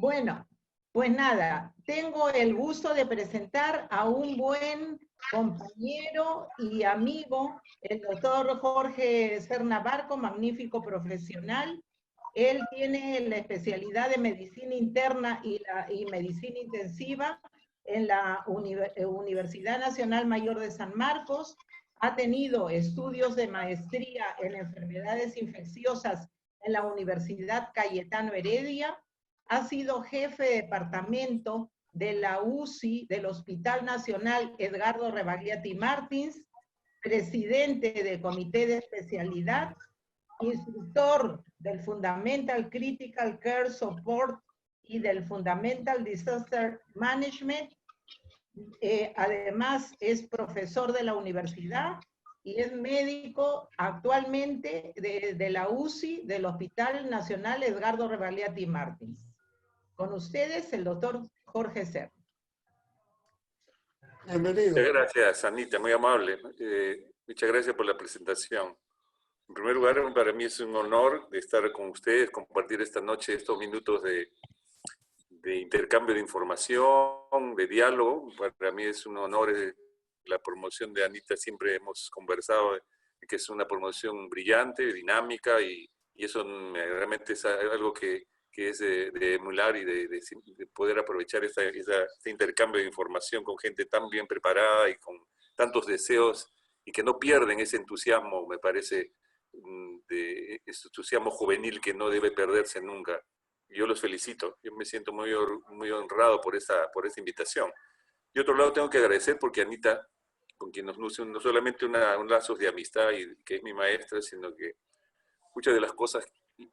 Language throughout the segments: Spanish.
Bueno, pues nada, tengo el gusto de presentar a un buen compañero y amigo, el doctor Jorge Serna Barco, magnífico profesional. Él tiene la especialidad de medicina interna y medicina intensiva en la Universidad Nacional Mayor de San Marcos. Ha tenido estudios de maestría en enfermedades infecciosas en la Universidad Cayetano Heredia. Ha sido jefe de departamento de la UCI del Hospital Nacional Edgardo Rebagliati Martins, presidente del Comité de Especialidad, instructor del Fundamental Critical Care Support y del Fundamental Disaster Management. Además, es profesor de la universidad y es médico actualmente de la UCI del Hospital Nacional Edgardo Rebagliati Martins. Con ustedes, el doctor Jorge Serna. Bienvenido. Muchas gracias, Anita, muy amable. Muchas gracias por la presentación. En primer lugar, para mí es un honor de estar con ustedes, compartir esta noche estos minutos de intercambio de información, de diálogo. Para mí es un honor la promoción de Anita. Siempre hemos conversado de que es una promoción brillante, dinámica, y eso realmente es algo que es de emular y de poder aprovechar este intercambio de información con gente tan bien preparada y con tantos deseos y que no pierden ese entusiasmo, me parece, de ese entusiasmo juvenil que no debe perderse nunca. Yo los felicito, yo me siento muy honrado por esta invitación. De otro lado, tengo que agradecer porque Anita, con quien nos nutre no solamente un lazo de amistad y que es mi maestra, sino que muchas de las cosas,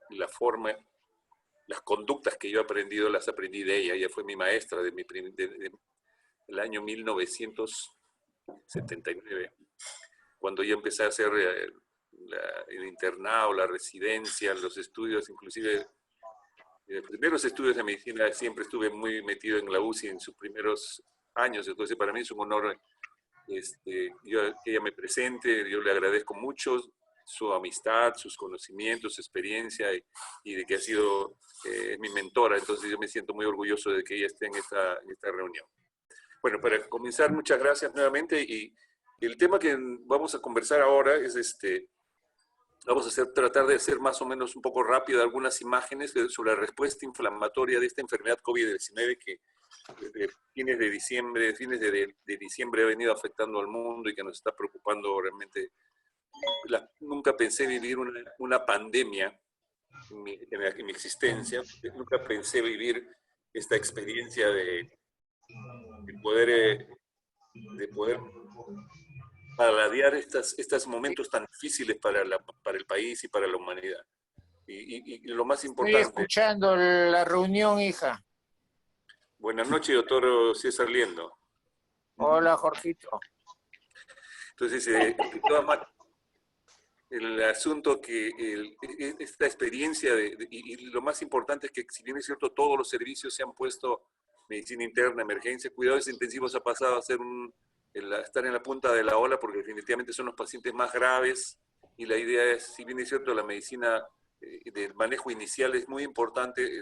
la forma, las conductas que yo he aprendido, las aprendí de ella. Ella fue mi maestra del año 1979, cuando yo empecé a hacer el internado, la residencia, los estudios, inclusive los primeros estudios de medicina. Siempre estuve muy metido en la UCI en sus primeros años, entonces para mí es un honor que ella me presente. Yo le agradezco mucho su amistad, sus conocimientos, su experiencia y de que ha sido mi mentora. Entonces yo me siento muy orgulloso de que ella esté en esta reunión. Bueno, para comenzar, muchas gracias nuevamente, y el tema que vamos a conversar ahora es vamos a tratar de hacer más o menos un poco rápido algunas imágenes sobre la respuesta inflamatoria de esta enfermedad COVID-19 que fines de diciembre ha venido afectando al mundo y que nos está preocupando realmente. Nunca pensé vivir una pandemia en mi existencia. Nunca pensé vivir esta experiencia de poder paliar estos momentos tan difíciles para el país y para la humanidad. Y lo más importante... Estoy escuchando la reunión, hija. Buenas noches, doctor César Liendo. Hola, Jorgito. Entonces, el asunto que esta experiencia, y lo más importante es que, si bien es cierto, todos los servicios se han puesto, medicina interna, emergencia, cuidados intensivos ha pasado a ser estar en la punta de la ola, porque definitivamente son los pacientes más graves, y la idea es, si bien es cierto, la medicina del manejo inicial es muy importante,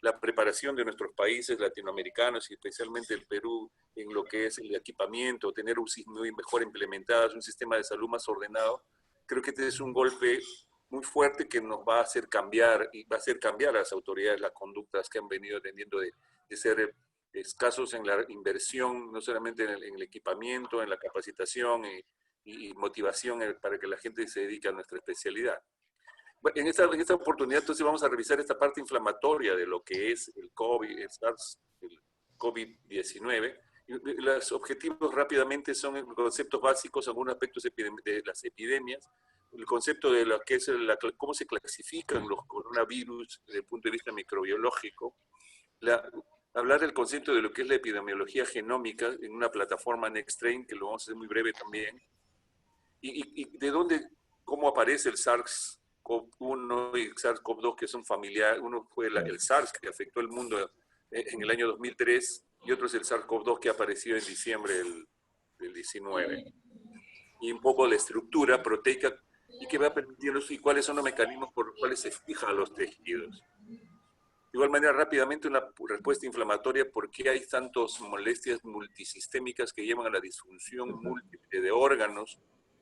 la preparación de nuestros países latinoamericanos y especialmente el Perú en lo que es el equipamiento, tener UCIs muy mejor implementadas, un sistema de salud más ordenado. Creo que este es un golpe muy fuerte que nos va a hacer cambiar, y va a hacer cambiar a las autoridades las conductas que han venido teniendo de ser escasos en la inversión, no solamente en el equipamiento, en la capacitación y motivación para que la gente se dedique a nuestra especialidad. En esta oportunidad, entonces, vamos a revisar esta parte inflamatoria de lo que es el COVID-19. Los objetivos rápidamente son conceptos básicos, algunos aspectos de las epidemias, el concepto de lo que es cómo se clasifican los coronavirus desde el punto de vista microbiológico, hablar del concepto de lo que es la epidemiología genómica en una plataforma NextStrain, que lo vamos a hacer muy breve también, y de cómo aparece el SARS-CoV-1 y el SARS-CoV-2, que son familiares. Uno fue el SARS, que afectó el mundo en el año 2003, y otro es el SARS-CoV-2, que apareció en diciembre del 19. Y un poco la estructura proteica, y qué va permitiendo, y cuáles son los mecanismos por los cuales se fijan los tejidos. igual manera, rápidamente, una respuesta inflamatoria, ¿por qué hay tantas molestias multisistémicas que llevan a la disfunción múltiple de órganos,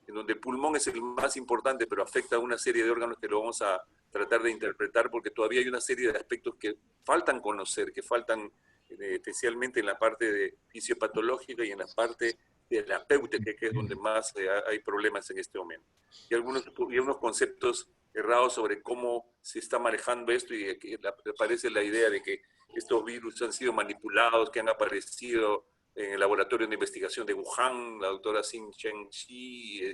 en donde el pulmón es el más importante, pero afecta a una serie de órganos que lo vamos a tratar de interpretar, porque todavía hay una serie de aspectos que faltan conocer, que faltan especialmente en la parte de fisiopatológica y en la parte terapéutica, que es donde más hay problemas en este momento. Y algunos conceptos errados sobre cómo se está manejando esto, y que aparece la idea de que estos virus han sido manipulados, que han aparecido en el laboratorio de investigación de Wuhan, la doctora Xin-Chen Xi,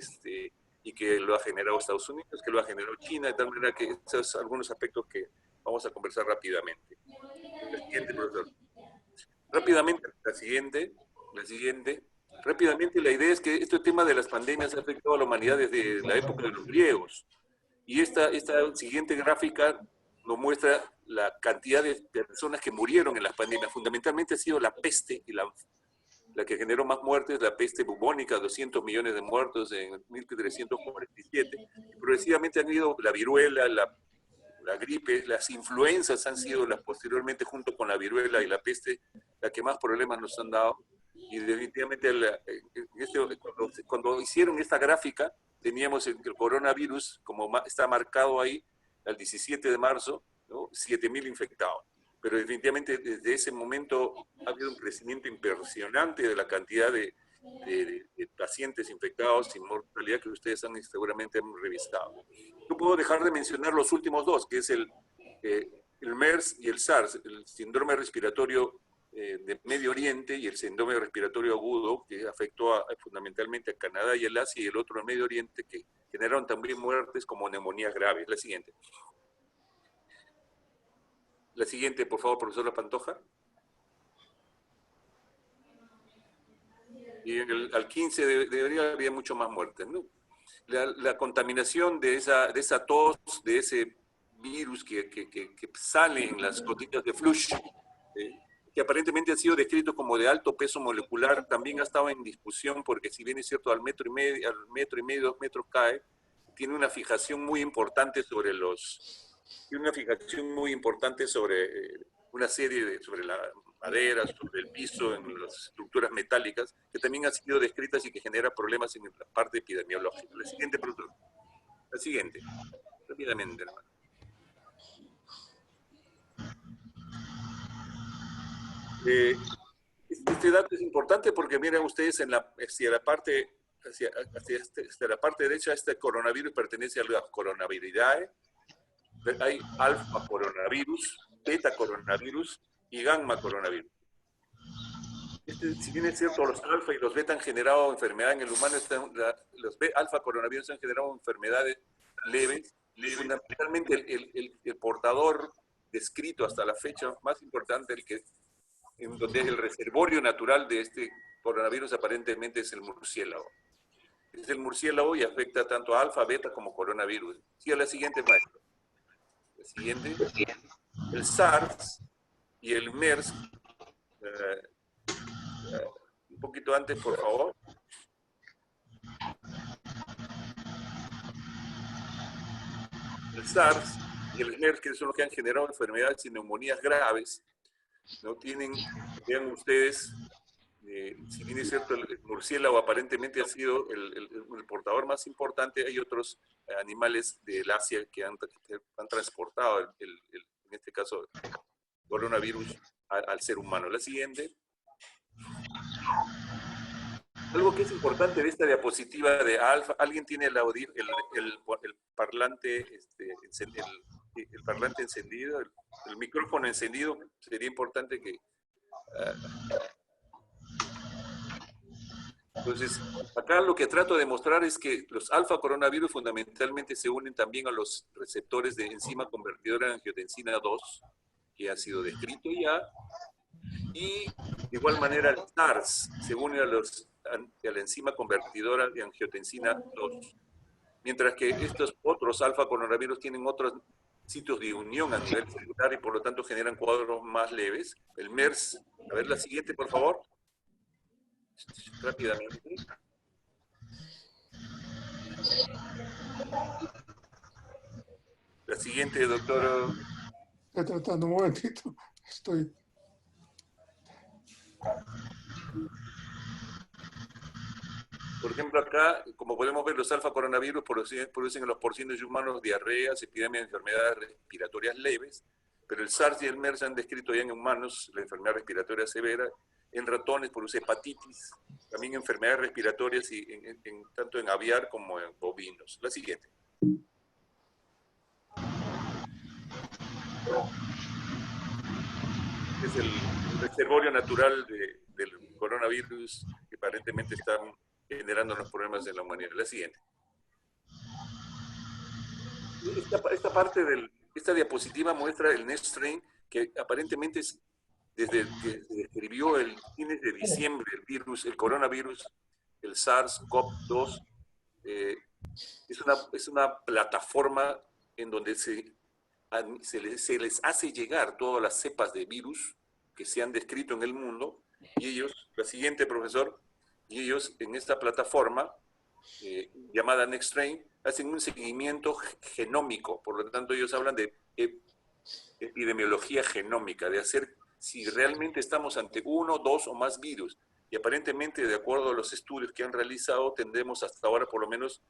y que lo ha generado Estados Unidos, que lo ha generado China, de tal manera que esos son algunos aspectos que vamos a conversar rápidamente. La siguiente, profesor. Rápidamente, la siguiente. Rápidamente, la idea es que este tema de las pandemias ha afectado a la humanidad desde la época de los griegos. Y esta siguiente gráfica nos muestra la cantidad de personas que murieron en las pandemias. Fundamentalmente ha sido la peste, y la que generó más muertes, la peste bubónica, 200 millones de muertos en 1347. Y progresivamente han ido la viruela, la gripe, las influencias han sido las posteriormente, junto con la viruela y la peste, las que más problemas nos han dado. Y definitivamente cuando hicieron esta gráfica, teníamos el coronavirus, como está marcado ahí, al 17 de marzo, ¿no? 7.000 infectados. Pero definitivamente desde ese momento ha habido un crecimiento impresionante de la cantidad de pacientes infectados sin mortalidad que ustedes seguramente han revisado. No puedo dejar de mencionar los últimos dos, que es el MERS y el SARS, el síndrome respiratorio de Medio Oriente y el síndrome respiratorio agudo, que afectó fundamentalmente a Canadá y el Asia, y el otro en Medio Oriente, que generaron también muertes como neumonías graves. La siguiente. La siguiente, por favor, profesora Pantoja. Y al 15 debería haber mucho más muertes, ¿no? La contaminación de esa tos, de ese virus que sale en las gotitas de flush, que aparentemente ha sido descrito como de alto peso molecular, también ha estado en discusión, porque si bien es cierto al metro y medio, 2 metros cae, tiene una fijación muy importante sobre una serie sobre la madera, sobre el piso, en las estructuras metálicas, que también han sido descritas y que genera problemas en la parte epidemiológica. La siguiente, profesor. La siguiente. Rápidamente, hermano. Este dato es importante porque miren ustedes hacia la parte derecha, este coronavirus pertenece a la coronaviridae. Hay alfa coronavirus, beta coronavirus y gamma coronavirus. Si bien es cierto, los alfa y los beta han generado enfermedades en el humano, los alfa coronavirus han generado enfermedades leves. Fundamentalmente el portador descrito hasta la fecha más importante, en donde el reservorio natural de este coronavirus aparentemente es el murciélago. Es el murciélago y afecta tanto a alfa, beta como coronavirus. Sí, a la siguiente, maestro. La siguiente. El SARS y el MERS. Un poquito antes, por favor. El SARS y el MERS, que son los que han generado enfermedades y neumonías graves, no tienen, vean ustedes, si bien es cierto, el murciélago aparentemente ha sido el portador más importante, hay otros animales del Asia que han transportado, en este caso, coronavirus al ser humano. La siguiente. Algo que es importante de esta diapositiva de alfa, ¿alguien tiene el parlante, el parlante encendido, el micrófono encendido? Sería importante que... Entonces, acá lo que trato de mostrar es que los alfa coronavirus fundamentalmente se unen también a los receptores de enzima convertidora de angiotensina 2, que ha sido descrito ya, y de igual manera el SARS se une a la enzima convertidora de angiotensina 2, mientras que estos otros alfa coronavirus tienen otros sitios de unión a nivel celular y por lo tanto generan cuadros más leves. El MERS, a ver la siguiente por favor, rápidamente. La siguiente, doctor. Estoy tratando, un momentito. Estoy... Por ejemplo, acá, como podemos ver, los alfa coronavirus producen en los porcinos y humanos diarreas, epidemias de enfermedades respiratorias leves, pero el SARS y el MERS han descrito ya en humanos la enfermedad respiratoria severa, en ratones produce hepatitis, también enfermedades respiratorias y tanto en aviar como en bovinos. La siguiente. Es el reservorio natural del coronavirus que aparentemente está generando los problemas en la humanidad. La siguiente. Esta diapositiva muestra el NextStrain, que aparentemente es desde que se describió el fines de diciembre el virus, el coronavirus, el SARS-CoV-2, es una plataforma en donde se les hace llegar todas las cepas de virus que se han descrito en el mundo, y ellos, la siguiente, profesor, y ellos en esta plataforma llamada NextStrain hacen un seguimiento genómico. Por lo tanto, ellos hablan de epidemiología genómica, de hacer si realmente estamos ante uno, dos o más virus. Y aparentemente, de acuerdo a los estudios que han realizado, tendremos hasta ahora por lo menos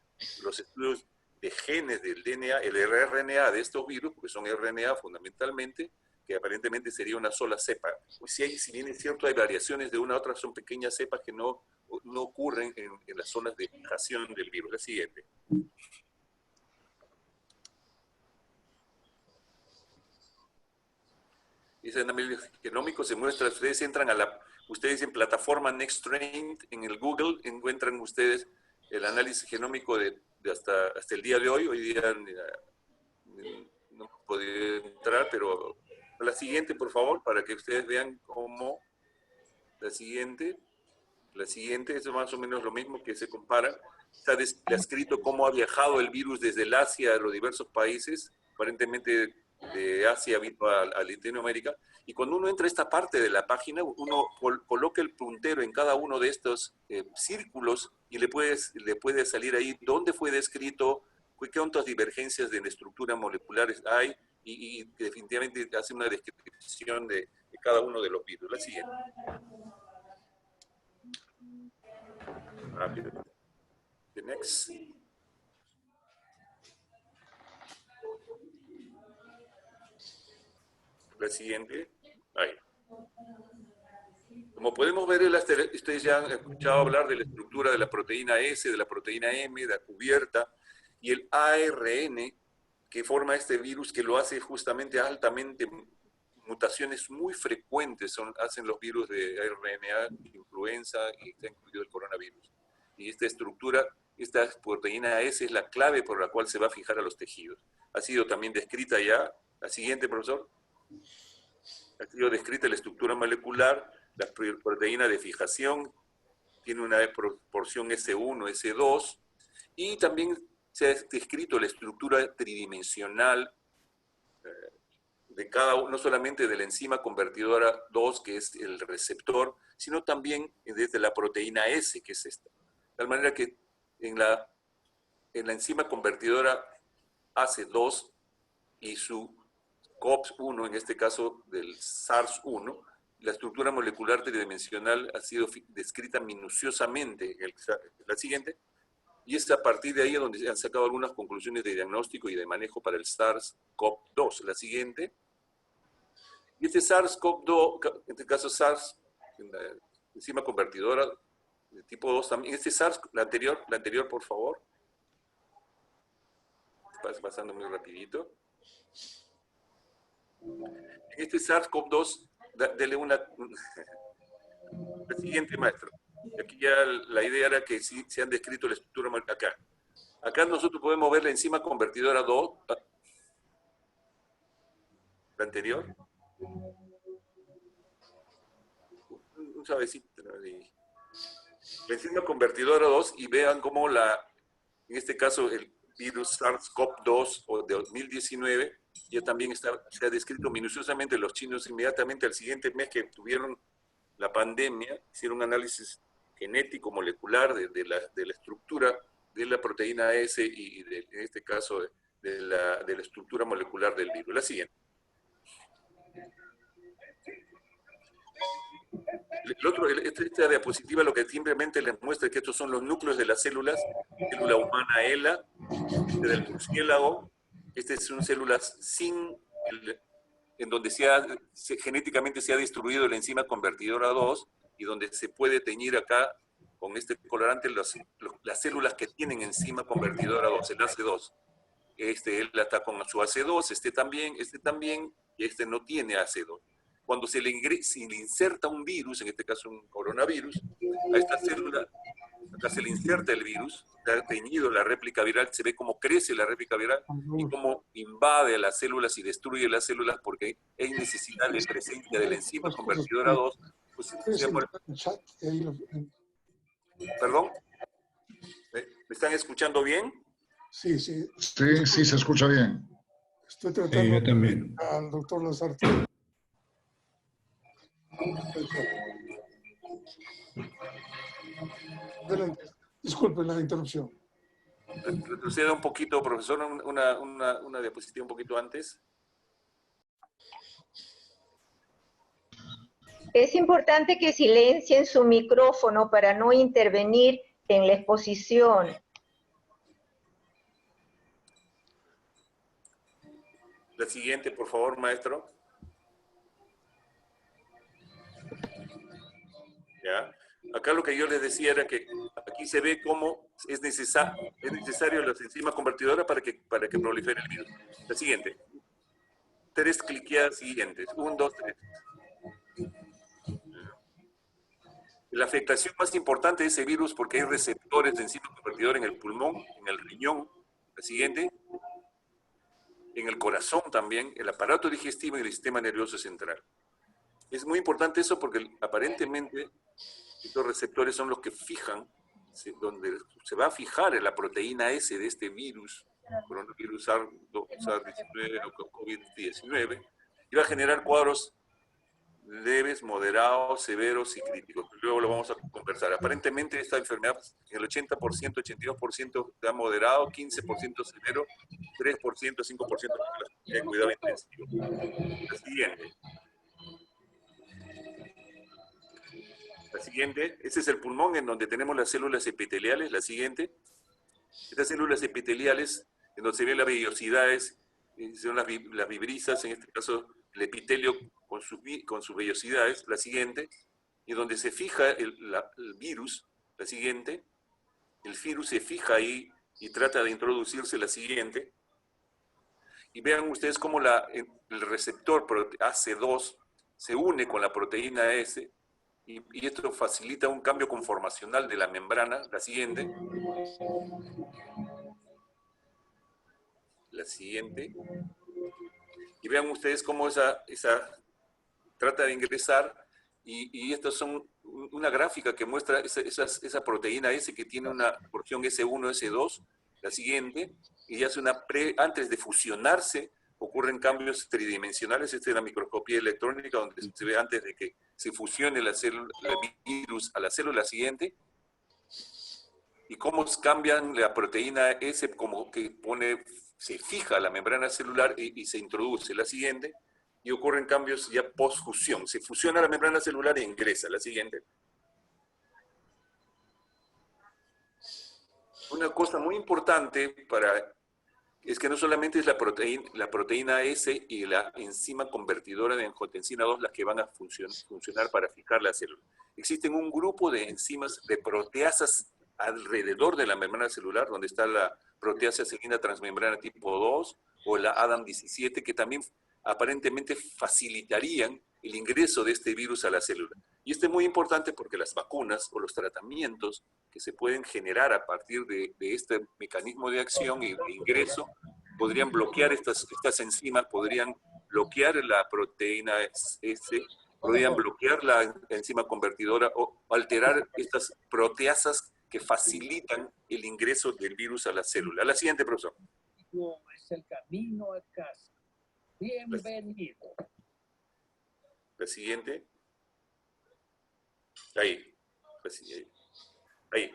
los estudios de genes del DNA, el RNA de estos virus, porque son RNA fundamentalmente, que aparentemente sería una sola cepa. Pues si bien es cierto, hay variaciones de una a otra, son pequeñas cepas que no ocurren en las zonas de fijación del virus. La siguiente. Ese análisis genómico se muestra, ustedes entran ustedes en plataforma NextStrain, en el Google, encuentran ustedes el análisis genómico de hasta el día de hoy. Hoy día no he podido entrar, pero la siguiente, por favor, para que ustedes vean cómo la siguiente es más o menos lo mismo, que se compara. Está descrito cómo ha viajado el virus desde el Asia a los diversos países, aparentemente de Asia vino a Latinoamérica, y cuando uno entra a esta parte de la página, uno coloca el puntero en cada uno de estos círculos y le puede salir ahí dónde fue descrito, qué otras divergencias de la estructura moleculares hay, y definitivamente hace una descripción de cada uno de los virus. La siguiente. Rápido. The next. La siguiente. Ahí. Como podemos ver, ustedes ya han escuchado hablar de la estructura de la proteína S, de la proteína M, de la cubierta, y el ARN que forma este virus, que lo hace justamente altamente, mutaciones muy frecuentes hacen los virus de RNA, influenza, y está incluido el coronavirus. Y esta estructura, esta proteína S es la clave por la cual se va a fijar a los tejidos. Ha sido también descrita ya. La siguiente, profesor. Ha sido descrita la estructura molecular, la proteína de fijación, tiene una proporción S1, S2, y también se ha descrito la estructura tridimensional de cada uno, no solamente de la enzima convertidora 2, que es el receptor, sino también desde la proteína S, que es esta. De tal manera que en la enzima convertidora AC2 y su COPS1, en este caso del SARS-1, la estructura molecular tridimensional ha sido descrita minuciosamente. La siguiente. Y es a partir de ahí donde se han sacado algunas conclusiones de diagnóstico y de manejo para el SARS-CoV-2. La siguiente. Y este SARS-CoV-2, en este caso SARS, la enzima convertidora de tipo 2 también. Este SARS, la anterior, por favor. Está pasando muy rapidito. En este SARS-CoV-2, dele la siguiente, maestro. Aquí ya la idea era que sí se han descrito la estructura acá. Acá nosotros podemos ver la enzima convertidora 2. La anterior. Un suavecito. La enzima convertidora 2, y vean cómo en este caso el virus SARS-CoV-2 o de 2019 ya también se ha descrito minuciosamente. Los chinos inmediatamente al siguiente mes que tuvieron la pandemia hicieron un análisis genético molecular de la estructura de la proteína S y en este caso de la estructura molecular del virus. La siguiente. Esta diapositiva lo que simplemente les muestra es que estos son los núcleos de las células, célula humana ELA, del murciélago. Estas son células en donde genéticamente se ha destruido la enzima convertidora 2 y donde se puede teñir acá con este colorante las células que tienen enzima convertidora 2, el AC2. Él está con su AC2, este también, y este no tiene AC2. Cuando se le inserta un virus, en este caso un coronavirus, a esta célula, acá se le inserta el virus, está teñido la réplica viral, se ve cómo crece la réplica viral y cómo invade a las células y destruye las células porque hay necesidad de presencia de la enzima convertidora 2. Pues, ¿Perdón? ¿Me están escuchando bien? Sí, sí. Sí, sí, se escucha bien. Estoy tratando yo también. al doctor Lazarte. Adelante. Disculpe la interrupción. Retroceda un poquito, profesor, una diapositiva un poquito antes. Es importante que silencien su micrófono para no intervenir en la exposición. La siguiente, por favor, maestro. ¿Ya? Acá lo que yo les decía era que aquí se ve cómo es necesario las enzimas convertidoras para que prolifere el virus. La siguiente. 3 cliqueadas siguientes. 1, 2, 3. La afectación más importante de ese virus porque hay receptores de enzima convertidora en el pulmón, en el riñón. La siguiente. En el corazón también, el aparato digestivo y el sistema nervioso central. Es muy importante eso porque aparentemente estos receptores son los que fijan, donde se va a fijar en la proteína S de este virus, coronavirus SARS-19 o COVID-19, y va a generar cuadros leves, moderados, severos y críticos. Luego lo vamos a conversar. Aparentemente esta enfermedad en el 80%, 82% da moderado, 15% severo, 3%, 5% en cuidado intensivo. La siguiente. La siguiente, ese es el pulmón en donde tenemos las células epiteliales. La siguiente, estas células epiteliales en donde se ven las vellosidades, son las vibrisas, en este caso el epitelio con sus vellosidades. La siguiente, y donde se fija el virus. La siguiente, el virus se fija ahí y trata de introducirse. La siguiente, y vean ustedes cómo el receptor AC2 se une con la proteína S. Y esto facilita un cambio conformacional de la membrana. La siguiente. La siguiente. Y vean ustedes cómo esa trata de ingresar. Y estas son una gráfica que muestra esa proteína S que tiene una porción S1, S2. La siguiente. Y hace antes de fusionarse, ocurren cambios tridimensionales. Esta es la microscopía electrónica, donde se ve antes de que se fusione el virus a la célula siguiente, y cómo cambian la proteína S, como que se fija a la membrana celular y se introduce. La siguiente, y ocurren cambios ya post-fusión. Se fusiona la membrana celular e ingresa. La siguiente. Una cosa muy importante es que no solamente es la proteína S y la enzima convertidora de angiotensina 2 las que van a funcionar para fijar la célula. Existen un grupo de enzimas, de proteasas alrededor de la membrana celular, donde está la proteasa adenina transmembrana tipo 2 o la ADAM17, que también aparentemente facilitarían el ingreso de este virus a la célula. Y esto es muy importante porque las vacunas o los tratamientos que se pueden generar a partir de este mecanismo de acción y de ingreso podrían bloquear estas enzimas, podrían bloquear la proteína S, podrían bloquear la enzima convertidora o alterar estas proteasas que facilitan el ingreso del virus a la célula. La siguiente, profesor. Es el camino a casa. Bienvenido. La siguiente. Ahí. Ahí.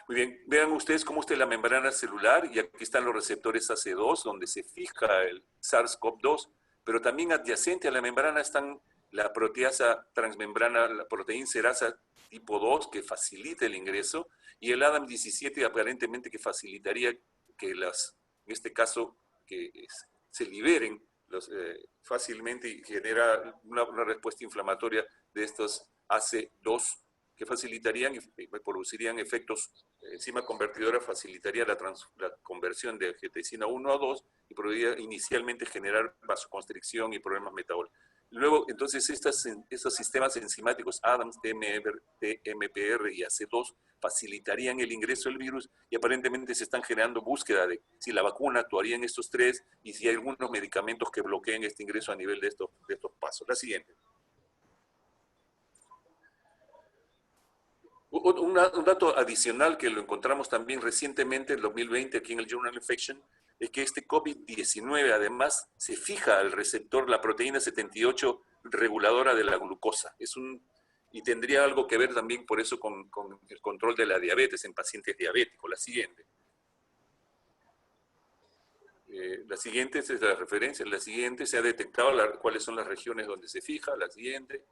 Muy bien. Vean ustedes cómo está la membrana celular y aquí están los receptores AC2 donde se fija el SARS-CoV-2, pero también adyacente a la membrana están la proteasa transmembrana, la proteincerasa tipo 2, que facilita el ingreso, y el ADAM17 aparentemente que facilitaría que en este caso, que se liberen fácilmente y genera una respuesta inflamatoria de estos AC2 que facilitarían y producirían efectos, enzima convertidora facilitaría la conversión de angiotensina 1 a 2 y podría inicialmente generar vasoconstricción y problemas metabólicos. Luego, entonces, estos sistemas enzimáticos ADAMS, TMPR y AC2 facilitarían el ingreso del virus y aparentemente se están generando búsqueda de si la vacuna actuaría en estos tres y si hay algunos medicamentos que bloqueen este ingreso a nivel de estos pasos. La siguiente. Un dato adicional que lo encontramos también recientemente, en 2020, aquí en el Journal Infection, es que este COVID-19 además se fija al receptor, la proteína 78 reguladora de la glucosa. Y tendría algo que ver también por eso con el control de la diabetes en pacientes diabéticos. La siguiente. La siguiente es la referencia. La siguiente se ha detectado cuáles son las regiones donde se fija. La siguiente.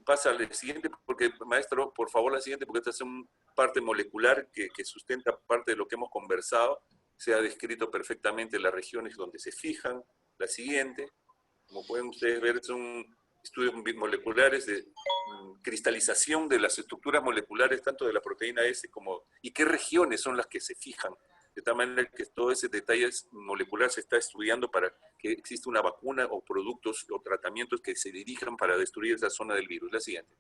Pasa a la siguiente, porque, maestro, por favor, la siguiente, porque esta es una parte molecular que sustenta parte de lo que hemos conversado. Se ha descrito perfectamente las regiones donde se fijan. La siguiente, como pueden ustedes ver, son estudios moleculares de cristalización de las estructuras moleculares, tanto de la proteína S y qué regiones son las que se fijan. De tal manera que todo ese detalle molecular se está estudiando para que exista una vacuna o productos o tratamientos que se dirijan para destruir esa zona del virus. La siguiente.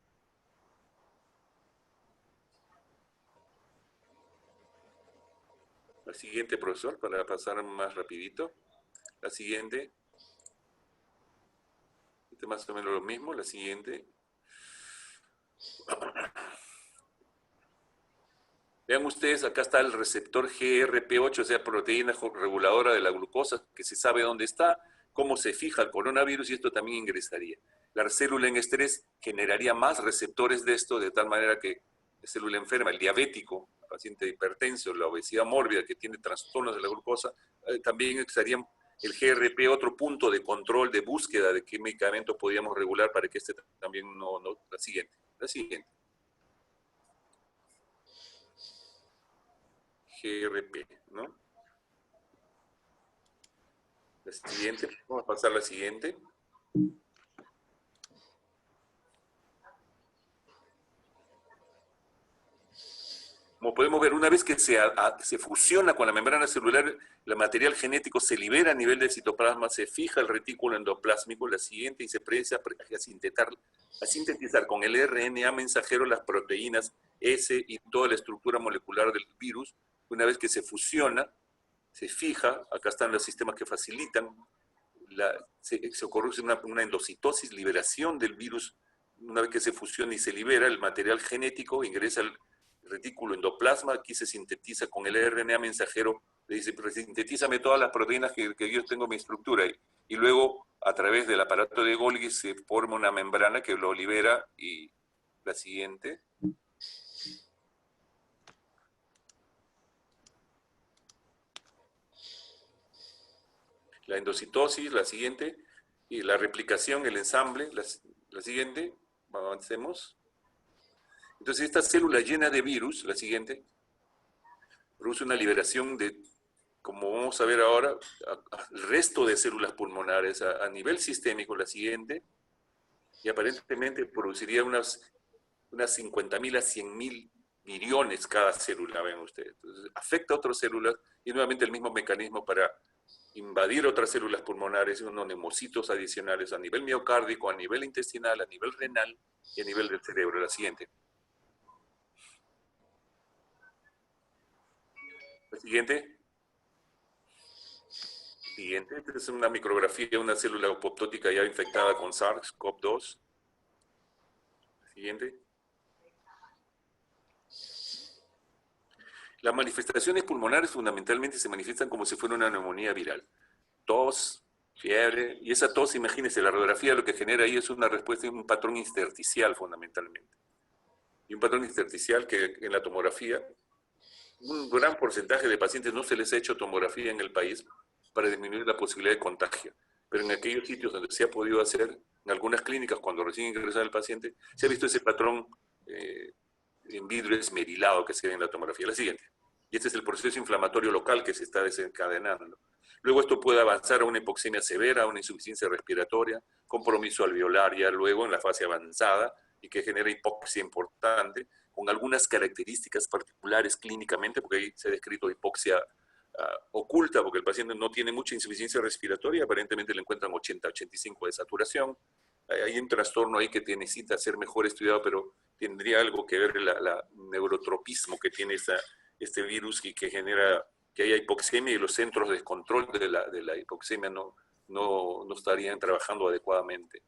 La siguiente, profesor, para pasar más rapidito. La siguiente. Este más o menos lo mismo. La siguiente. Vean ustedes, acá está el receptor GRP8, o sea, proteína reguladora de la glucosa, que se sabe dónde está, cómo se fija el coronavirus, y esto también ingresaría. La célula en estrés generaría más receptores de esto, de tal manera que la célula enferma, el diabético, el paciente hipertenso, la obesidad mórbida que tiene trastornos de la glucosa, también estarían el GRP, otro punto de control, de búsqueda de qué medicamentos podríamos regular para que este también no. La siguiente. La siguiente. GRP, ¿no? La siguiente, vamos a pasar a la siguiente. Como podemos ver, una vez que se fusiona con la membrana celular, el material genético se libera a nivel del citoplasma, se fija el retículo endoplásmico, la siguiente, y se empieza a sintetizar con el RNA mensajero las proteínas S y toda la estructura molecular del virus. Una vez que se fusiona, se fija, acá están los sistemas que facilitan, se ocurre una endocitosis, liberación del virus. Una vez que se fusiona y se libera, el material genético ingresa al retículo endoplasma, aquí se sintetiza con el RNA mensajero, le dice, sintetízame todas las proteínas que yo tengo en mi estructura, y luego a través del aparato de Golgi se forma una membrana que lo libera. Y la siguiente. La endocitosis, la siguiente, y la replicación, el ensamble, la siguiente, avancemos. Entonces esta célula llena de virus, la siguiente, produce una liberación de, como vamos a ver ahora, el resto de células pulmonares a nivel sistémico, la siguiente, y aparentemente produciría unas 50.000 a 100.000 viriones cada célula, ven ustedes. Entonces afecta a otras células y nuevamente el mismo mecanismo para invadir otras células pulmonares, unos neumocitos adicionales a nivel miocárdico, a nivel intestinal, a nivel renal y a nivel del cerebro. La siguiente. La siguiente. Siguiente. Esta es una micrografía de una célula apoptótica ya infectada con SARS-CoV-2. Siguiente. Las manifestaciones pulmonares fundamentalmente se manifiestan como si fuera una neumonía viral. Tos, fiebre, y esa tos, imagínense, la radiografía lo que genera ahí es una respuesta, un patrón intersticial fundamentalmente. Y un patrón intersticial que en la tomografía, un gran porcentaje de pacientes no se les ha hecho tomografía en el país para disminuir la posibilidad de contagio. pero en aquellos sitios donde se ha podido hacer, en algunas clínicas, cuando recién ingresa el paciente, se ha visto ese patrón en vidrio esmerilado que se ve en la tomografía. La siguiente. Y este es el proceso inflamatorio local que se está desencadenando. Luego esto puede avanzar a una hipoxemia severa, a una insuficiencia respiratoria, compromiso alveolar ya luego en la fase avanzada y que genera hipoxia importante, con algunas características particulares clínicamente, porque ahí se ha descrito hipoxia oculta, porque el paciente no tiene mucha insuficiencia respiratoria, aparentemente le encuentran 80-85 de saturación. Hay un trastorno ahí que necesita ser mejor estudiado, pero tendría algo que ver la neurotropismo que tiene este virus y que genera que haya hipoxemia, y los centros de control de la hipoxemia no estarían trabajando adecuadamente.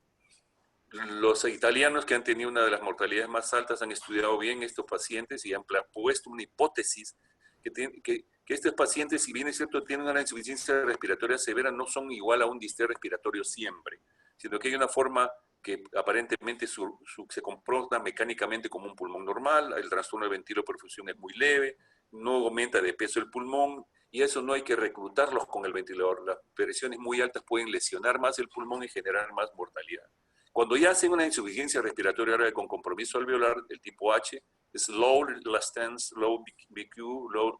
Los italianos, que han tenido una de las mortalidades más altas, han estudiado bien estos pacientes y han puesto una hipótesis que estos pacientes, si bien es cierto, tienen una insuficiencia respiratoria severa, no son igual a un distrés respiratorio siempre, sino que hay una forma que aparentemente se comporta mecánicamente como un pulmón normal, el trastorno de ventiloperfusión es muy leve, no aumenta de peso el pulmón, y eso no hay que reclutarlos con el ventilador. Las presiones muy altas pueden lesionar más el pulmón y generar más mortalidad. Cuando ya hacen una insuficiencia respiratoria grave con compromiso alveolar, el tipo H, es low elastance, low BQ, low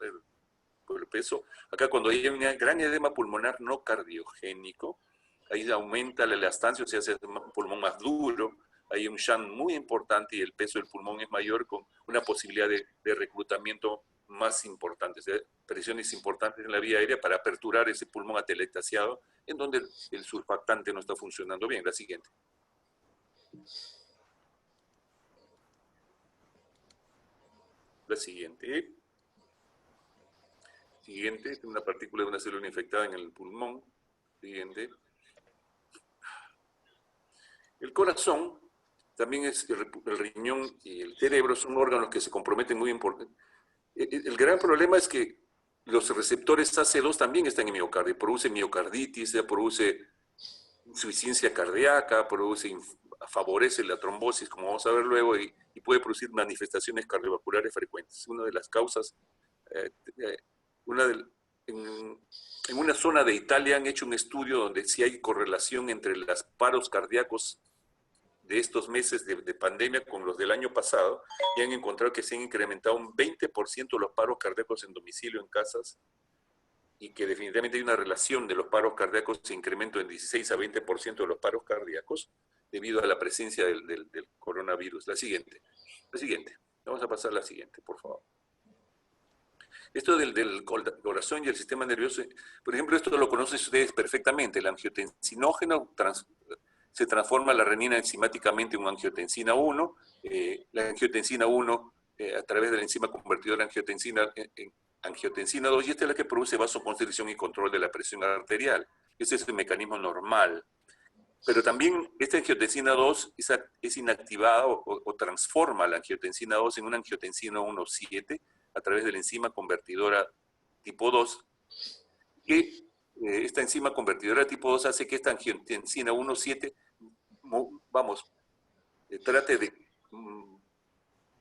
por el peso. Acá cuando hay un gran edema pulmonar no cardiogénico, ahí aumenta la elastancia, o sea, se hace un pulmón más duro, hay un shunt muy importante y el peso del pulmón es mayor, con una posibilidad de reclutamiento más importante, o sea, presiones importantes en la vía aérea para aperturar ese pulmón atelectasiado, en donde el surfactante no está funcionando bien. La siguiente. La siguiente. Siguiente, una partícula de una célula infectada en el pulmón. Siguiente. El corazón, también es el riñón y el cerebro, son órganos que se comprometen muy importante. El gran problema es que los receptores AC2 también están en miocardio. Produce miocarditis, produce insuficiencia cardíaca, favorece la trombosis, como vamos a ver luego, y puede producir manifestaciones cardiovasculares frecuentes. Una de las causas, en una zona de Italia han hecho un estudio donde sí hay correlación entre los paros cardíacos de estos meses de pandemia con los del año pasado, y han encontrado que se han incrementado un 20% los paros cardíacos en domicilio, en casas, y que definitivamente hay una relación de los paros cardíacos, se incremento en 16 a 20% de los paros cardíacos debido a la presencia del coronavirus. La siguiente. Vamos a pasar a la siguiente, por favor. Esto del corazón y el sistema nervioso, por ejemplo, esto lo conocen ustedes perfectamente. El angiotensinógeno se transforma la renina enzimáticamente en una angiotensina 1. La angiotensina 1, a través de la enzima convertidora angiotensina, en angiotensina 2, y esta es la que produce vasoconstricción y control de la presión arterial. Ese es el mecanismo normal. Pero también esta angiotensina 2 es inactivada o transforma la angiotensina 2 en una angiotensina 1,7 a través de la enzima convertidora tipo 2, que esta enzima convertidora tipo 2 hace que esta angiotensina 1,7 trate de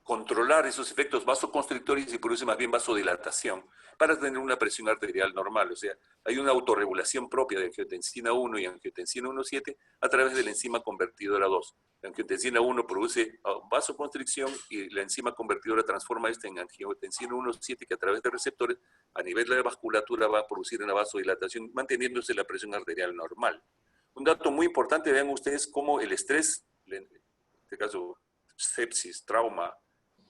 controlar esos efectos vasoconstrictores y produce más bien vasodilatación para tener una presión arterial normal. O sea, hay una autorregulación propia de angiotensina 1 y angiotensina 1,7 a través de la enzima convertidora 2. La angiotensina 1 produce vasoconstricción y la enzima convertidora transforma esta en angiotensina 1,7, que a través de receptores a nivel de la vasculatura va a producir una vasodilatación manteniéndose la presión arterial normal. Un dato muy importante, vean ustedes cómo el estrés, en este caso sepsis, trauma,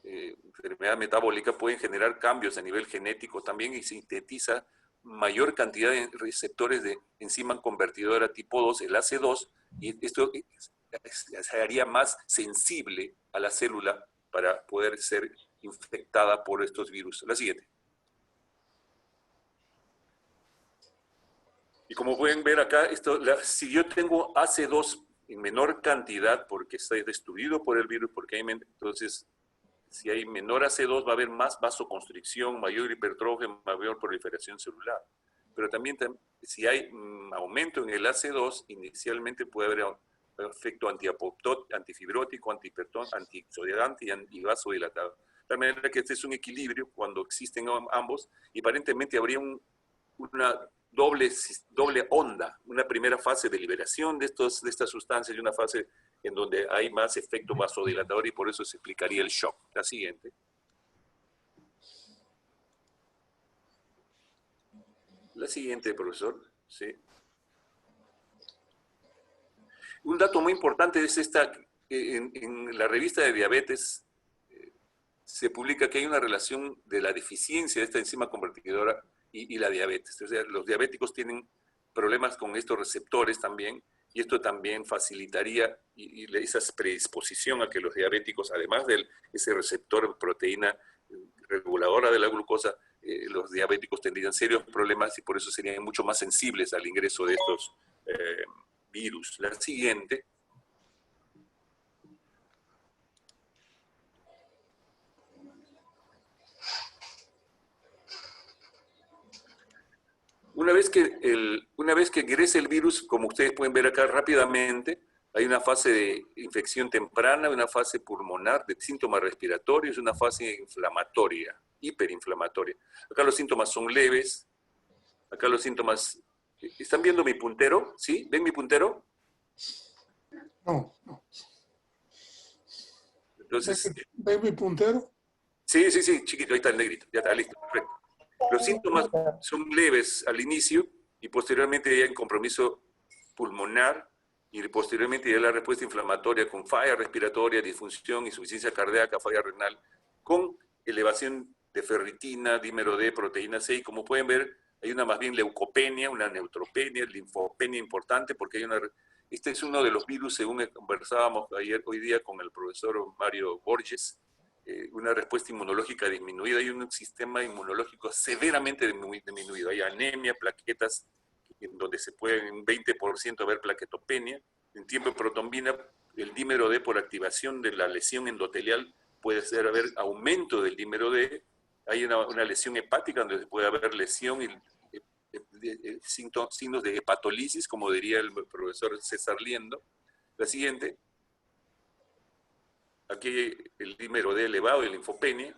enfermedad metabólica, pueden generar cambios a nivel genético también, y sintetiza mayor cantidad de receptores de enzima convertidora tipo 2, el AC2, y esto se haría más sensible a la célula para poder ser infectada por estos virus. La siguiente. Y como pueden ver acá, si yo tengo AC2 en menor cantidad porque está destruido por el virus, entonces si hay menor AC2 va a haber más vasoconstricción, mayor hipertrofia, mayor proliferación celular. Pero también si hay aumento en el AC2, inicialmente puede haber efecto antifibrótico, antiexudante y vasodilatador. De tal manera que este es un equilibrio cuando existen ambos, y aparentemente habría un una doble onda, una primera fase de liberación de estas sustancias y una fase en donde hay más efecto vasodilatador y por eso se explicaría el shock. La siguiente. La siguiente, profesor. Sí. Un dato muy importante es en la revista de diabetes se publica que hay una relación de la deficiencia de esta enzima convertidora y la diabetes. O sea, los diabéticos tienen problemas con estos receptores también, y esto también facilitaría esa predisposición a que los diabéticos, además de ese receptor proteína reguladora de la glucosa, los diabéticos tendrían serios problemas y por eso serían mucho más sensibles al ingreso de estos virus. La siguiente. Una vez que ingrese el virus, como ustedes pueden ver acá rápidamente, hay una fase de infección temprana, una fase pulmonar de síntomas respiratorios, una fase inflamatoria, hiperinflamatoria. Acá los síntomas son leves, acá los síntomas... ¿Están viendo mi puntero? ¿Sí? ¿Ven mi puntero? No. Entonces... ¿Ven mi puntero? Sí, chiquito, ahí está el negrito, ya está, listo, perfecto. Los síntomas son leves al inicio y posteriormente ya en compromiso pulmonar y posteriormente ya la respuesta inflamatoria con falla respiratoria, disfunción, insuficiencia cardíaca, falla renal, con elevación de ferritina, dímero D, proteína C, y como pueden ver hay una más bien leucopenia, una neutropenia, linfopenia importante porque hay una... Este es uno de los virus, según conversábamos hoy día con el profesor Mario Borges, una respuesta inmunológica disminuida y un sistema inmunológico severamente disminuido. Hay anemia, plaquetas, en donde se puede en 20% ver plaquetopenia. En tiempo de protombina, el dímero D por activación de la lesión endotelial puede haber aumento del dímero D. Hay una lesión hepática donde puede haber lesión y signos de hepatolisis, como diría el profesor César Liendo. La siguiente. Aquí el dímero D elevado y la linfopenia.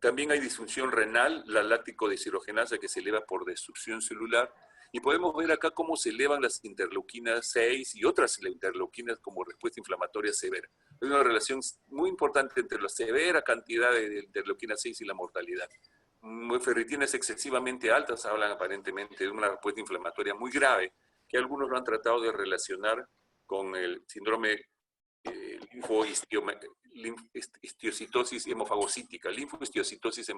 También hay disfunción renal, la láctico deshidrogenasa que se eleva por destrucción celular. Y podemos ver acá cómo se elevan las interleuquinas 6 y otras interleuquinas como respuesta inflamatoria severa. Hay una relación muy importante entre la severa cantidad de interleuquina 6 y la mortalidad. Ferritinas excesivamente altas hablan aparentemente de una respuesta inflamatoria muy grave, que algunos lo han tratado de relacionar con el síndrome linfohistiocytosis hemofagocítica, linfohistiocytosis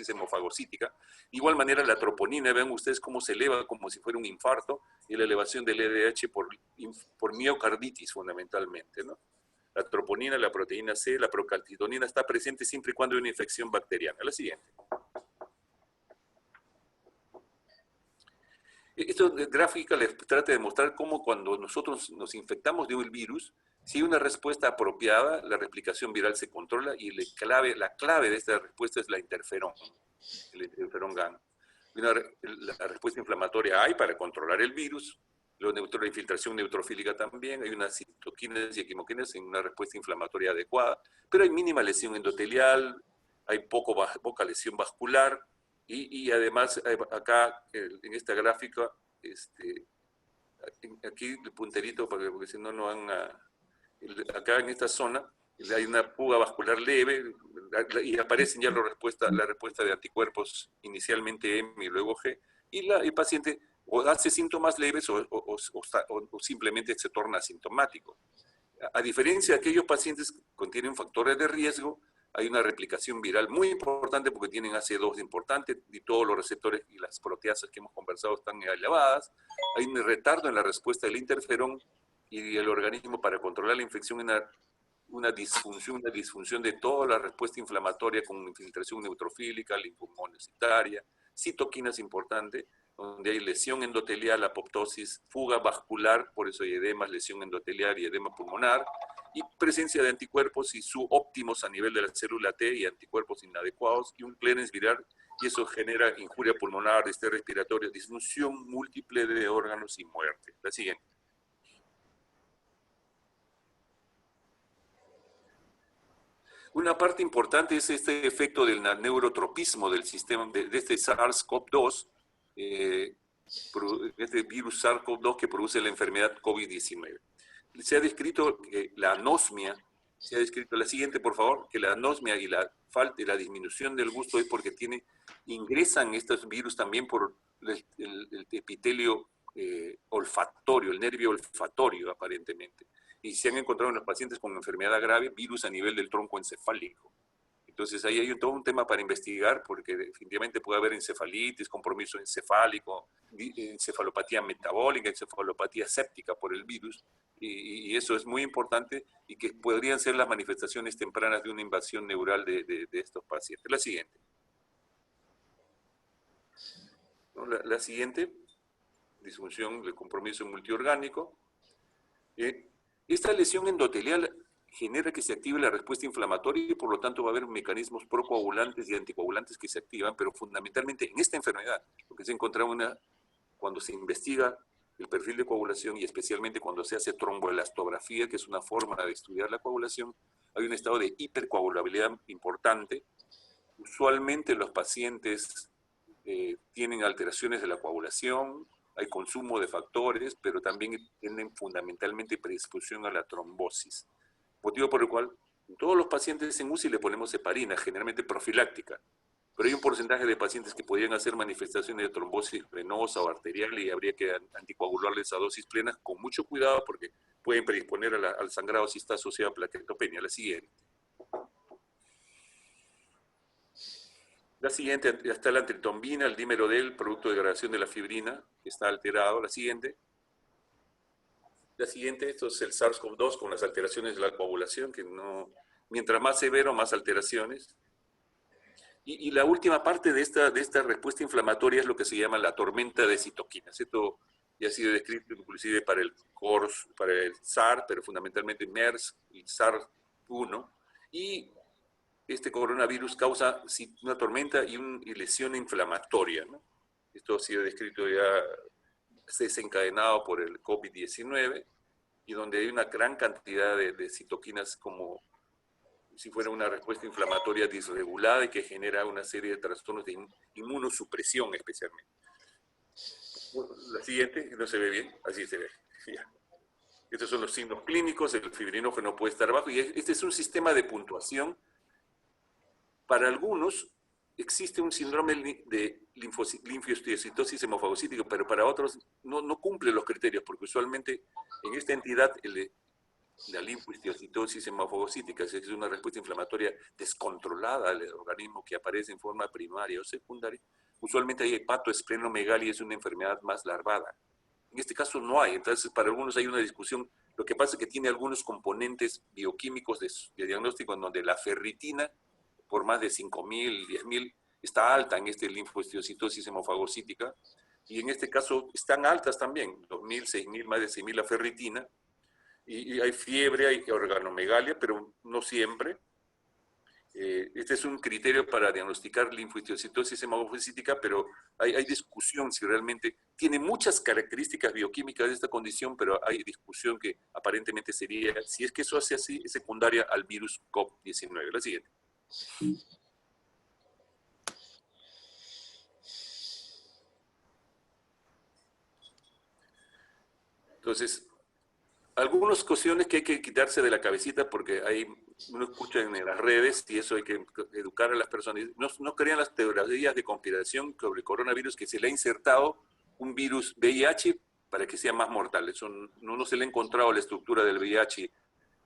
hemofagocítica. De igual manera la troponina, vean ustedes cómo se eleva como si fuera un infarto, y la elevación del LDH por miocarditis fundamentalmente, ¿no? La troponina, la proteína C, la procalcitonina está presente siempre y cuando hay una infección bacteriana. La siguiente. Esta gráfica les trata de mostrar cómo cuando nosotros nos infectamos de un virus, si hay una respuesta apropiada, la replicación viral se controla y la clave de esta respuesta es la interferón, el interferón gamma. La respuesta inflamatoria hay para controlar el virus, la infiltración neutrofílica también, hay unas citoquinas y quimoquinas en una respuesta inflamatoria adecuada, pero hay mínima lesión endotelial, hay poca lesión vascular, y además acá en esta gráfica, aquí el punterito, porque si no, no van a... Acá en esta zona hay una fuga vascular leve y aparecen ya la respuesta de anticuerpos, inicialmente M y luego G, y el paciente o hace síntomas leves o simplemente se torna asintomático. A diferencia de aquellos pacientes que contienen factores de riesgo, hay una replicación viral muy importante porque tienen AC2 importante y todos los receptores y las proteasas que hemos conversado están elevadas. Hay un retardo en la respuesta del interferón y el organismo para controlar la infección en una disfunción de toda la respuesta inflamatoria con infiltración neutrofílica, linfomonocitaria, citoquinas importantes, donde hay lesión endotelial, apoptosis, fuga vascular, por eso hay edemas, lesión endotelial y edema pulmonar, y presencia de anticuerpos y subóptimos a nivel de la célula T y anticuerpos inadecuados, y un clearance viral, y eso genera injuria pulmonar, distrés respiratorio, disfunción múltiple de órganos y muerte. La siguiente. Una parte importante es este efecto del neurotropismo del sistema, de este SARS-CoV-2, este virus SARS-CoV-2 que produce la enfermedad COVID-19. Se ha descrito que la anosmia, se ha descrito la siguiente, por favor, que la anosmia y la falta y la disminución del gusto es porque ingresan estos virus también por el epitelio olfatorio, el nervio olfatorio aparentemente. Y se han encontrado en los pacientes con enfermedad grave virus a nivel del tronco encefálico. Entonces ahí hay todo un tema para investigar porque definitivamente puede haber encefalitis, compromiso encefálico, encefalopatía metabólica, encefalopatía séptica por el virus. Y eso es muy importante y que podrían ser las manifestaciones tempranas de una invasión neural de estos pacientes. La siguiente. ¿No? La siguiente, disfunción del compromiso multiorgánico. Esta lesión endotelial genera que se active la respuesta inflamatoria y por lo tanto va a haber mecanismos procoagulantes y anticoagulantes que se activan, pero fundamentalmente en esta enfermedad, lo que se encontraba cuando se investiga el perfil de coagulación y especialmente cuando se hace tromboelastografía, que es una forma de estudiar la coagulación, hay un estado de hipercoagulabilidad importante. Usualmente los pacientes tienen alteraciones de la coagulación, hay consumo de factores, pero también tienen fundamentalmente predisposición a la trombosis. Motivo por el cual en todos los pacientes en UCI le ponemos heparina, generalmente profiláctica, pero hay un porcentaje de pacientes que podrían hacer manifestaciones de trombosis venosa o arterial y habría que anticoagularles a dosis plenas con mucho cuidado porque pueden predisponer al sangrado si está asociado a plaquetopenia. La siguiente. La siguiente, está la antritombina, el dímero del producto de degradación de la fibrina, que está alterado. La siguiente. La siguiente, esto es el SARS-CoV-2 con las alteraciones de la coagulación, que no, mientras más severo, más alteraciones. Y la última parte de esta respuesta inflamatoria es lo que se llama la tormenta de citoquinas. Esto ya ha sido descrito inclusive para el CORS, para el SARS, pero fundamentalmente MERS y SARS-1. Y este coronavirus causa una tormenta y una lesión inflamatoria, ¿no? Esto ha sido descrito ya, desencadenado por el COVID-19 y donde hay una gran cantidad de citoquinas como si fuera una respuesta inflamatoria disregulada y que genera una serie de trastornos de inmunosupresión especialmente. La siguiente, no se ve bien, así se ve. Ya. Estos son los signos clínicos, el fibrinógeno puede estar bajo y este es un sistema de puntuación. Para algunos existe un síndrome de linfocitosis hemofagocítica, pero para otros no cumple los criterios, porque usualmente en esta entidad la linfocitosis hemofagocítica es una respuesta inflamatoria descontrolada al organismo que aparece en forma primaria o secundaria. Usualmente hay hepatoesplenomegalia, es una enfermedad más larvada. En este caso no hay, entonces para algunos hay una discusión. Lo que pasa es que tiene algunos componentes bioquímicos de diagnóstico en donde la ferritina, por más de 5.000, 10.000, está alta en linfocitosis hemofagocítica, y en este caso están altas también, 2.000, 6.000, más de 6.000 la ferritina, y hay fiebre, hay organomegalia, pero no siempre. Este es un criterio para diagnosticar linfocitosis hemofagocítica, pero hay discusión si realmente tiene muchas características bioquímicas de esta condición, pero hay discusión que aparentemente sería, si es que eso hace así, es secundaria al virus COVID-19. La siguiente. Entonces, algunas cuestiones que hay que quitarse de la cabecita porque uno escucha en las redes y eso hay que educar a las personas. No crean las teorías de conspiración sobre el coronavirus que se le ha insertado un virus VIH para que sea más mortal. Eso no se le ha encontrado la estructura del VIH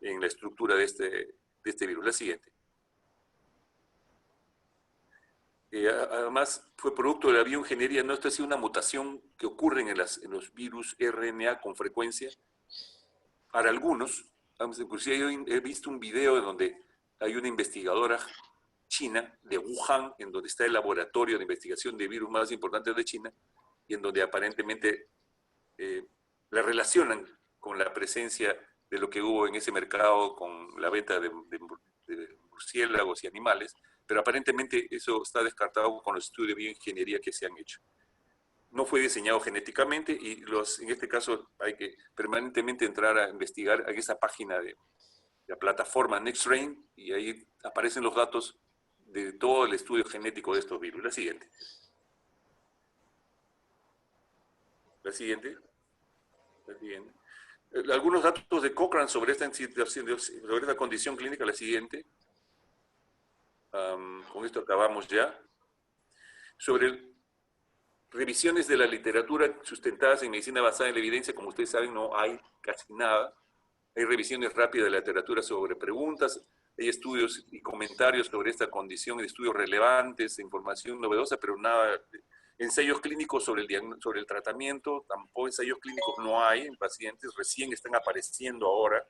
en la estructura de este virus. La siguiente. Además, fue producto de la bioingeniería. No, esto ha sido una mutación que ocurre en los virus RNA con frecuencia. Para algunos, inclusive yo he visto un video en donde hay una investigadora china de Wuhan, en donde está el laboratorio de investigación de virus más importante de China, y en donde aparentemente la relacionan con la presencia de lo que hubo en ese mercado con la venta de murciélagos y animales, pero aparentemente eso está descartado con los estudios de bioingeniería que se han hecho. No fue diseñado genéticamente y en este caso hay que permanentemente entrar a investigar en esa página de la plataforma NextRain, y ahí aparecen los datos de todo el estudio genético de estos virus. La siguiente. La siguiente. La siguiente. Algunos datos de Cochrane sobre esta condición clínica. La siguiente. Con esto acabamos ya. Sobre revisiones de la literatura sustentadas en medicina basada en la evidencia, como ustedes saben, no hay casi nada. Hay revisiones rápidas de la literatura sobre preguntas, hay estudios y comentarios sobre esta condición, estudios relevantes, información novedosa, pero nada. Ensayos clínicos sobre el tratamiento, tampoco ensayos clínicos no hay en pacientes, recién están apareciendo ahora.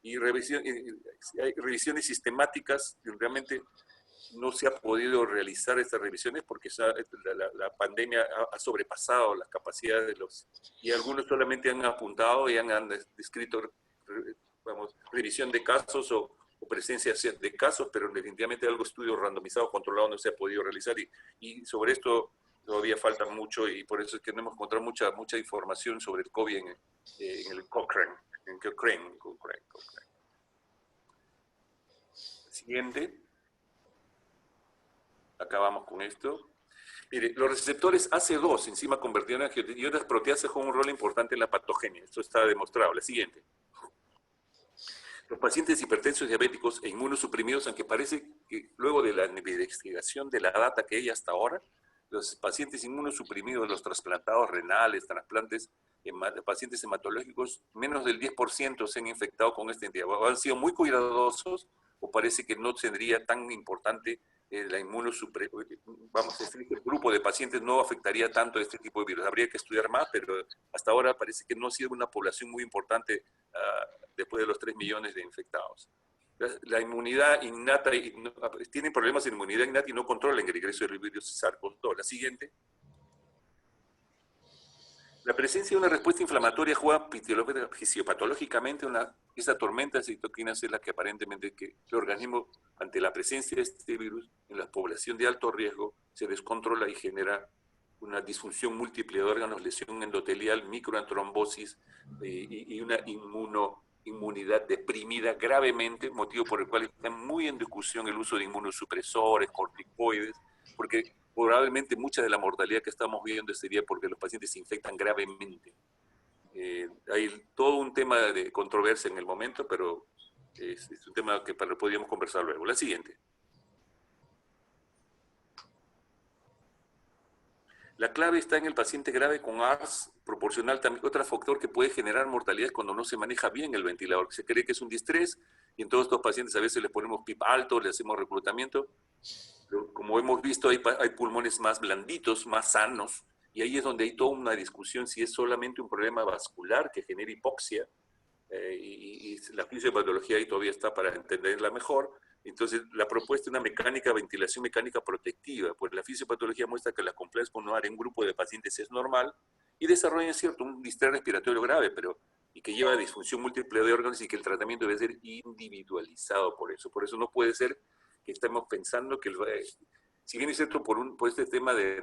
Y hay revisiones sistemáticas, realmente no se ha podido realizar estas revisiones porque la pandemia ha sobrepasado las capacidades de los... Y algunos solamente han apuntado y han descrito, revisión de casos o presencia de casos, pero definitivamente algo estudio randomizado, controlado, no se ha podido realizar. Y sobre esto todavía falta mucho, y por eso es que no hemos encontrado mucha información sobre el COVID en el Cochrane. Siguiente. Acabamos con esto. Mire, los receptores AC2, enzima convertida en angiotensina proteasa, juegan un rol importante en la patogenia. Esto está demostrado. La siguiente. Los pacientes hipertensos, diabéticos e inmunosuprimidos, aunque parece que luego de la investigación de la data que hay hasta ahora, los pacientes inmunosuprimidos, los trasplantados renales, trasplantes, pacientes hematológicos, menos del 10% se han infectado con esta entidad. O han sido muy cuidadosos, o parece que no sería tan importante la inmunosupresión. Vamos, este grupo de pacientes no afectaría tanto a este tipo de virus. Habría que estudiar más, pero hasta ahora parece que no ha sido una población muy importante después de los 3 millones de infectados. La inmunidad innata, tienen problemas de inmunidad innata y no controlan el ingreso del virus SARS-CoV-2. La siguiente. La presencia de una respuesta inflamatoria juega fisiopatológicamente esa tormenta de citoquinas es la que aparentemente el organismo, ante la presencia de este virus en la población de alto riesgo, se descontrola y genera una disfunción múltiple de órganos, lesión endotelial, microantrombosis y una inmunidad deprimida gravemente, motivo por el cual está muy en discusión el uso de inmunosupresores, corticoides, porque probablemente mucha de la mortalidad que estamos viendo sería porque los pacientes se infectan gravemente. Hay todo un tema de controversia en el momento, pero es un tema que podríamos conversar luego. La siguiente. La clave está en el paciente grave con ARS proporcional, también otro factor que puede generar mortalidad cuando no se maneja bien el ventilador. Se cree que es un distrés y en todos estos pacientes a veces les ponemos PIP alto, le hacemos reclutamiento. Pero como hemos visto, hay pulmones más blanditos, más sanos, y ahí es donde hay toda una discusión si es solamente un problema vascular que genera hipoxia, y la fisiopatología ahí todavía está para entenderla mejor. Entonces, la propuesta es una ventilación mecánica protectiva, pues la fisiopatología muestra que la compleja pulmonar en un grupo de pacientes es normal y desarrolla, cierto, un distrés respiratorio grave, y que lleva a disfunción múltiple de órganos y que el tratamiento debe ser individualizado por eso. Por eso no puede ser que estemos pensando que, si bien es cierto por este tema de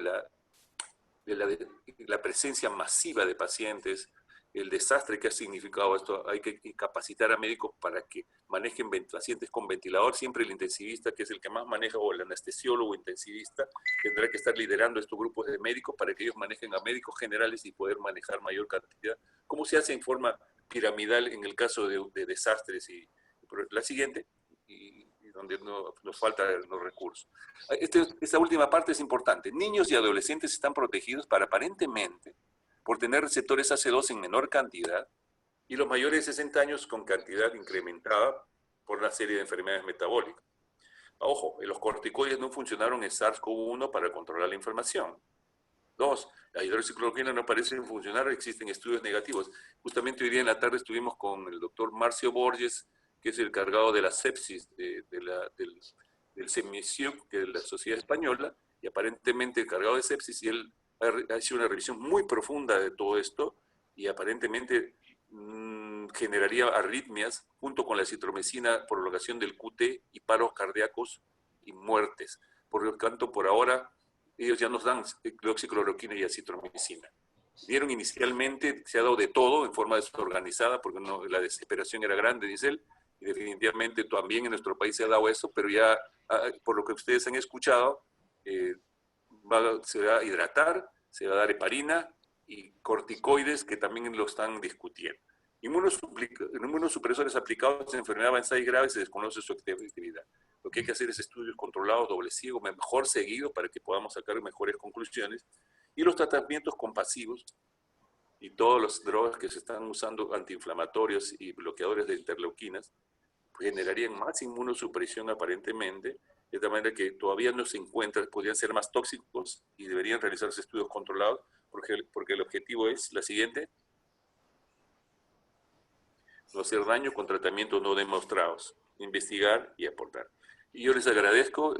la presencia masiva de pacientes, el desastre que ha significado esto, hay que capacitar a médicos para que manejen pacientes con ventilador. Siempre el intensivista, que es el que más maneja, o el anestesiólogo intensivista, tendrá que estar liderando estos grupos de médicos para que ellos manejen a médicos generales y poder manejar mayor cantidad, como se hace en forma piramidal en el caso de desastres. La siguiente, y donde nos faltan los recursos. Esta última parte es importante. Niños y adolescentes están protegidos aparentemente por tener receptores AC2 en menor cantidad, y los mayores de 60 años con cantidad incrementada por una serie de enfermedades metabólicas. Ojo, los corticoides no funcionaron en SARS-CoV-1 para controlar la inflamación. 2, la hidroxicloroquina no parece funcionar, existen estudios negativos. Justamente hoy día en la tarde estuvimos con el doctor Marcio Borges, que es el encargado de la sepsis del CEMISIUC, que es la Sociedad Española, y aparentemente el encargado de sepsis, y él ha hecho una revisión muy profunda de todo esto, y aparentemente generaría arritmias junto con la citromicina, prolongación del QT y paros cardíacos y muertes. Por lo tanto, por ahora, ellos ya nos dan hidroxicloroquina y acitromicina. Dieron inicialmente, se ha dado de todo en forma desorganizada, porque la desesperación era grande, dice él, y definitivamente también en nuestro país se ha dado eso, pero ya por lo que ustedes han escuchado, se va a hidratar, se va a dar heparina y corticoides que también lo están discutiendo. Inmunosupresores aplicados en enfermedad avanzada y grave se desconoce su efectividad. Lo que hay que hacer es estudios controlados, doble ciego, mejor seguido para que podamos sacar mejores conclusiones. Y los tratamientos compasivos y todas las drogas que se están usando, antiinflamatorios y bloqueadores de interleuquinas, pues generarían más inmunosupresión aparentemente, de tal manera que todavía no se encuentran, podrían ser más tóxicos y deberían realizarse estudios controlados, porque el objetivo es la siguiente: no hacer daño con tratamientos no demostrados, investigar y aportar. Y yo les agradezco,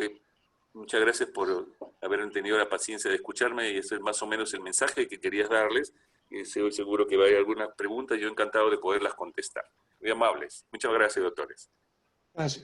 muchas gracias por haber tenido la paciencia de escucharme, y ese es más o menos el mensaje que quería darles. Estoy seguro que va a haber algunas preguntas, yo encantado de poderlas contestar. Muy amables. Muchas gracias, doctores. Gracias.